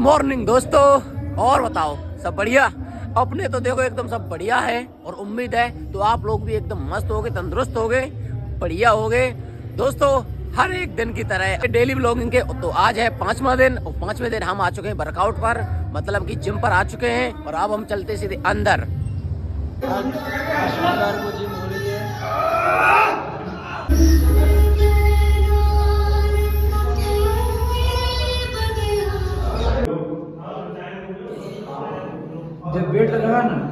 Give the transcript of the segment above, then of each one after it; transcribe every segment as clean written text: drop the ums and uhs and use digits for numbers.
Morning दोस्तों। और बताओ सब बढ़िया? अपने तो देखो एकदम सब बढ़िया है और उम्मीद है तो आप लोग भी एकदम मस्त होगे, तंदुरुस्त होगे, बढ़िया होगे। दोस्तों हर एक दिन की तरह डेली ब्लॉगिंग के तो आज है 5वां दिन और 5वें दिन हम आ चुके हैं वर्कआउट पर, मतलब कि जिम पर आ चुके हैं और अब हम चलते सीधे अंदर। जब वेट लगा ना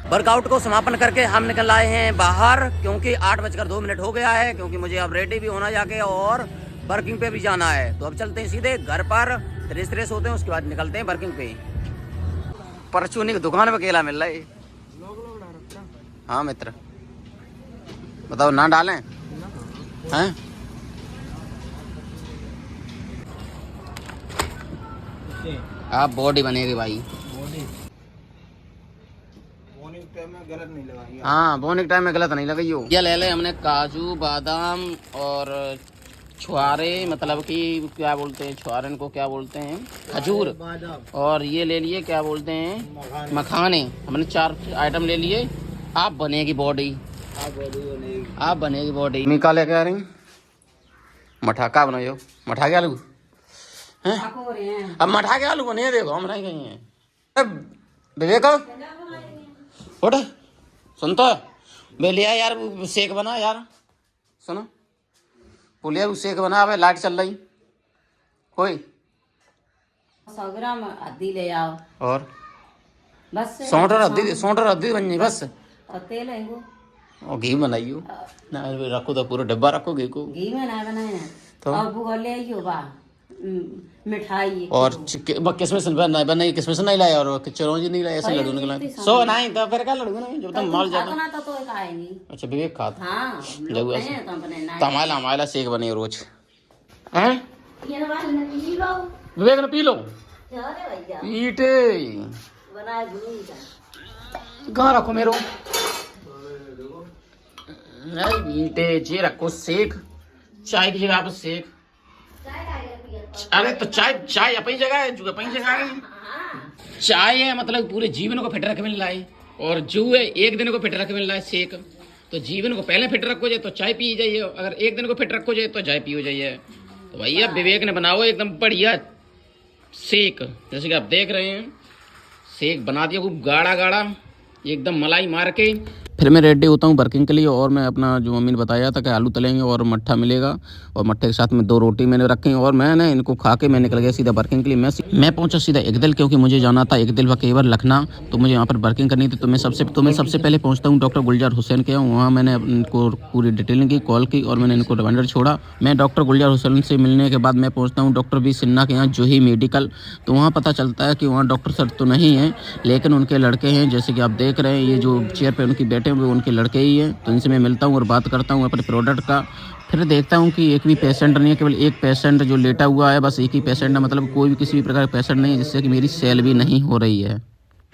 वर्कआउट को समापन करके हम निकल आए हैं बाहर, क्योंकि 8:02 हो गया है, क्योंकि मुझे अब रेडी भी होना जाके और वर्किंग पे भी जाना है। तो अब चलते हैं सीधे घर पर, फ्रेश होते हैं, उसके बाद निकलते हैं वर्किंग पे। परचूनी की दुकान पे केला मिल रहा है। हाँ मित्र बताओ, ना डालें हैं? आप बॉडी बनेगी भाई। गलत नहीं लगाई। हाँ बोने के टाइम में गलत नहीं लगाई हो। ये ले ले हमने काजू बादाम और छुआरे, मतलब कि क्या बोलते हैं छुआरे को, क्या बोलते हैं खजूर, और ये ले लिए क्या बोलते हैं मखाने। हमने 4 आइटम ले लिए। आप बनेगी बॉडी, आप बनेगी बॉडी। मिका लेके आ रही मठाका बनाओ, मठा के आलू हैं? अब मठा के आलू बने, देखो हम रह गई हैं। विवेक उठ, सुनता बेलिया यार, शेक बना यार, सुनो पुलिया शेक बना। अब लाइट चल रही कोई 100 ग्राम हल्दी ले आओ और बस, सौंठ और हल्दी बन जाए बस। और तेल है वो, और घी बनाइयो ना, रखो तो पूरा डब्बा रखो घी को। घी में ना बनाए ना तो और वो ले आइयो बा मिठाई और किसमिस बनाई, किसमिस नहीं लाया और चिरौंजी नहीं लाया, ऐसे लड्डू निकला। सो नहीं तो फिर क्या लड्डू नहीं, जब तुम मॉल जाते। खाना तो खाए नहीं। अच्छा विवेक खाता हाँ जब ऐसे तमाला शेक बने रोज हैं। ये वाला ने पी लो, विवेक ने पी लो। अरे भैया पीटे बनाए भूल जा, कहाँ रखो मेरो, नहीं पीटे जी रखो शेक, चाय की जगह पर शेक। अरे तो चाय अपनी जगह है, जो अपनी जगह है। चाय है मतलब पूरे जीवन को फिट रख मिल रहा है, और जो है एक दिन को फिट रख मिल रहा है शेक। तो जीवन को पहले फिट रखो जाए तो चाय पी जाइए, अगर एक दिन को फिट रखो जाए तो चाय पियो जाइए। तो भैया विवेक ने बनाओ एकदम बढ़िया शेक, जैसे कि आप देख रहे हैं शेक बना दिया खूब गाढ़ा गाढ़ा एकदम मलाई मार के। फिर मैं रेडी होता हूँ वर्किंग के लिए, और मैं अपना जो मम्मी ने बताया था कि आलू तलेंगे और मट्ठा मिलेगा, और मट्ठे के साथ में 2 रोटी मैंने रखी, और मैंने इनको खा के मैं निकल गया सीधा वर्किंग के लिए। मैं पहुंचा सीधा एकदिल, क्योंकि मुझे जाना था एकदिल व केवल लखना, तो मुझे यहाँ पर वर्किंग करनी थी। तो मैं सबसे पहले पहुँचता हूँ डॉक्टर गुलजार हुसैन के यहाँ। वहाँ मैंने इनको पूरी डिटेलिंग की, कॉल की, और मैंने इनको रिमाइंडर छोड़ा। मैं डॉक्टर गुलजार हुसैन से मिलने के बाद मैं पहुँचता हूँ डॉक्टर बी सिन्हा के यहाँ, जूही मेडिकल। तो वहाँ पता चलता है कि वहाँ डॉक्टर सर तो नहीं हैं, लेकिन उनके लड़के हैं। जैसे कि आप देख रहे हैं ये जो चेयर पर उनकी बैठे हुए उनके लड़के ही है। तो इनसे मैं मिलता हूँ और बात करता हूँ अपने प्रोडक्ट का। फिर देखता हूँ कि एक भी पेशेंट नहीं है, केवल एक पेशेंट जो लेटा हुआ है, बस एक ही पेशेंट है, मतलब कोई भी किसी भी प्रकार का पेशेंट नहीं है, जिससे कि मेरी सेल भी नहीं हो रही है।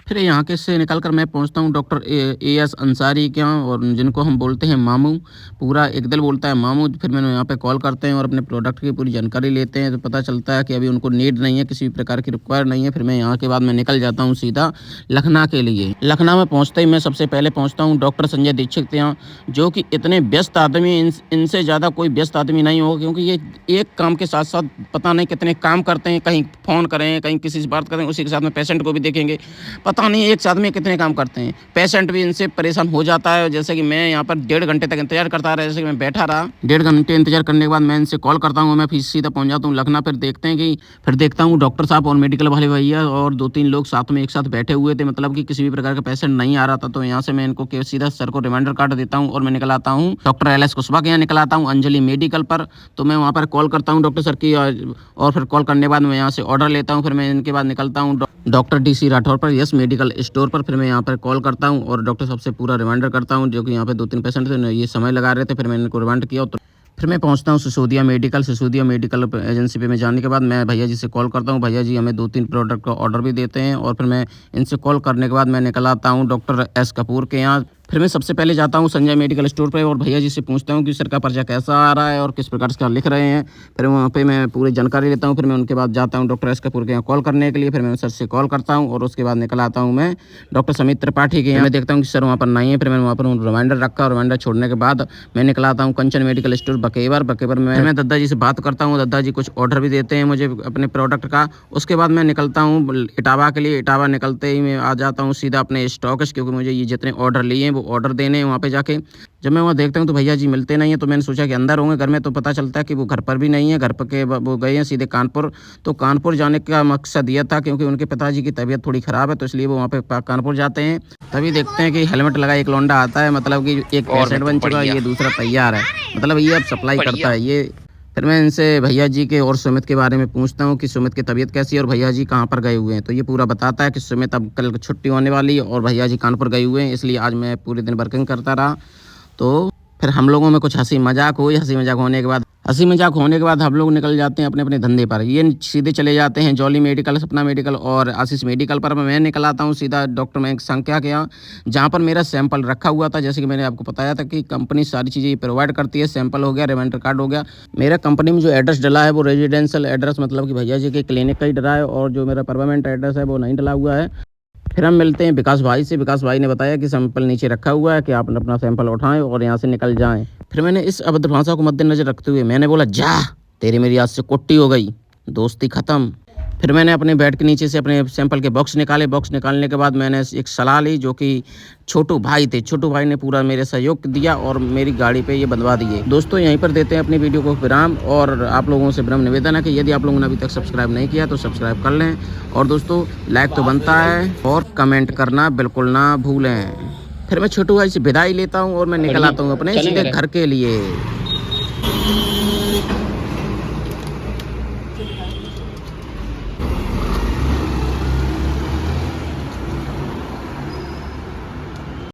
फिर यहाँ के से निकल कर मैं पहुँचता हूँ डॉक्टर एएस अंसारी के यहाँ, और जिनको हम बोलते हैं मामू, पूरा एकदिल बोलता है मामू। फिर मैंने यहाँ पे कॉल करते हैं और अपने प्रोडक्ट की पूरी जानकारी लेते हैं। तो पता चलता है कि अभी उनको नीड नहीं है, किसी भी प्रकार की रिक्वायर नहीं है। फिर मैं यहाँ के बाद मैं निकल जाता हूँ सीधा लखनऊ के लिए। लखनऊ में पहुँचते ही मैं सबसे पहले पहुँचता हूँ डॉक्टर संजय दीक्षित के यहाँ, जो कि इतने व्यस्त आदमी, इनसे ज़्यादा कोई व्यस्त आदमी नहीं होगा, क्योंकि ये एक काम के साथ साथ पता नहीं कितने काम करते हैं। कहीं फ़ोन करें, कहीं किसी से बात करें, उसी के साथ में पेशेंट को भी देखेंगे, पता नहीं एक साथ में कितने काम करते हैं। पेशेंट भी इनसे परेशान हो जाता है। जैसे कि मैं यहाँ पर 1.5 घंटे तक इंतजार करता रहा, जैसे कि मैं बैठा रहा 1.5 घंटे इंतजार करने के बाद मैं इनसे कॉल करता हूँ, मैं फिर सीधा पहुँच जाता हूँ लखनऊ। फिर देखता हूँ डॉक्टर साहब और मेडिकल वाले भैया और 2-3 लोग साथ में एक साथ बैठे हुए थे, मतलब कि किसी भी प्रकार का पेशेंट नहीं आ रहा था। तो यहाँ से मैं इनको सीधा सर को रिमाइंडर काट देता हूँ और मैं निकल आता हूँ डॉक्टर LS कुशवाहा के यहाँ निकल आता हूँ, अंजलि मेडिकल पर। तो मैं वहाँ पर कॉल करता हूँ डॉक्टर सर की, और फिर कॉल करने के बाद मैं यहाँ से ऑर्डर लेता हूँ। फिर मैं इनके बाद निकलता हूँ डॉक्टर DC राठौर पर, यस मेडिकल स्टोर पर। फिर मैं यहाँ पर कॉल करता हूँ और डॉक्टर साहब से पूरा रिमाइंडर करता हूँ, जो कि यहाँ पे 2-3 पेशेंट थे, ये समय लगा रहे थे। फिर मैंने इनको रिमाइंड किया। तो फिर मैं पहुंचता हूँ सिसोदिया मेडिकल एजेंसी पे। मैं जाने के बाद मैं भैया जी से कॉल करता हूँ, भैया जी हमें 2-3 प्रोडक्ट का ऑर्डर भी देते हैं। और फिर मैं इनसे कॉल करने के बाद मैं निकल आता हूँ डॉक्टर S कपूर के यहाँ। फिर मैं सबसे पहले जाता हूँ संजय मेडिकल स्टोर पे और भैया जी से पूछता हूँ कि सर का पर्चा कैसा आ रहा है और किस प्रकार से लिख रहे हैं। फिर वहाँ पे मैं पूरी जानकारी लेता हूँ। फिर मैं उनके बाद जाता हूँ डॉक्टर S कपूर के यहाँ कॉल करने के लिए। फिर मैं सर से कॉल करता हूँ और उसके बाद निकल आता हूँ मैं डॉक्टर समित त्रिपाठी के यहाँ। मैं देखता हूँ कि सर वहाँ पर नहीं है। फिर मैंने वहाँ पर रिमाइंडर रखा और रिमाइंडर छोड़ने के बाद मैं निकल आता हूँ कंचन मेडिकल स्टोर बकेवर में। मैं दद्दा जी से बात करता हूँ, दद्दा जी कुछ ऑर्डर भी देते हैं मुझे अपने प्रोडक्ट का। उसके बाद मैं निकलता हूँ इटावा के लिए। इटावा निकलते ही मैं आ जाता हूँ सीधा अपने स्टॉक्स, क्योंकि मुझे ये जितने ऑर्डर लिए हैं वो ऑर्डर देने हैं वहाँ पे जाके। जब मैं वहाँ देखता हूँ तो भैया जी मिलते नहीं है। तो मैंने सोचा कि अंदर होंगे घर में, तो पता चलता है कि वो घर पर भी नहीं है। घर पर के वो गए हैं सीधे कानपुर। तो कानपुर जाने का मकसद यह था क्योंकि उनके पिताजी की तबीयत थोड़ी ख़राब है, तो इसलिए वो वहाँ पे कानपुर जाते हैं। तभी देखते हैं कि हेलमेट लगा एक लौंडा आता है, मतलब कि एक पेशेंट बन चुका है, ये दूसरा तैयार है, मतलब ये अब सप्लाई करता है ये। फिर मैं इनसे भैया जी के और सुमित के बारे में पूछता हूँ कि सुमित की तबीयत कैसी है और भैया जी कहाँ पर गए हुए हैं। तो ये पूरा बताता है कि सुमित अब कल छुट्टी होने वाली है और भैया जी कानपुर गए हुए हैं, इसलिए आज मैं पूरे दिन वर्किंग करता रहा। तो फिर हम लोगों में कुछ हंसी मजाक हुई। हंसी मजाक होने के बाद हम लोग निकल जाते हैं अपने अपने धंधे पर। ये सीधे चले जाते हैं जॉली मेडिकल, सपना मेडिकल और आशीष मेडिकल पर। मैं निकल आता हूँ सीधा डॉक्टर मयंक संख्या के यहाँ, जहाँ पर मेरा सैंपल रखा हुआ था। जैसे कि मैंने आपको बताया था कि कंपनी सारी चीज़ें प्रोवाइड करती है। सैंपल हो गया, रिमाइंडर कार्ड हो गया। मेरा कंपनी में जो एड्रेस डला है वो रेजिडेंशियल एड्रेस, मतलब कि भैया जी के क्लिनिक का ही डला है, और जो मेरा परमानेंट एड्रेस है वो नहीं डला हुआ है। फिर हम मिलते हैं विकास भाई से। विकास भाई ने बताया कि सैंपल नीचे रखा हुआ है, कि आप अपना सैंपल उठाएं और यहाँ से निकल जाएं। फिर मैंने इस अभद्र भाषा को मद्देनजर रखते हुए मैंने बोला, जा तेरी मेरी आज से कुट्टी हो गई, दोस्ती ख़त्म। फिर मैंने अपने बेड के नीचे से अपने सैंपल के बॉक्स निकाले। बॉक्स निकालने के बाद मैंने एक सलाह ली, जो कि छोटू भाई थे। छोटू भाई ने पूरा मेरे सहयोग दिया और मेरी गाड़ी पे ये बंधवा दिए। दोस्तों यहीं पर देते हैं अपनी वीडियो को विराम, और आप लोगों से विनम्र निवेदन है कि यदि आप लोगों ने अभी तक सब्सक्राइब नहीं किया तो सब्सक्राइब कर लें, और दोस्तों लाइक तो बनता है और कमेंट करना बिल्कुल ना भूलें। फिर मैं छोटू भाई से विदाई लेता हूँ और मैं निकल आता हूँ अपने सीधे घर के लिए।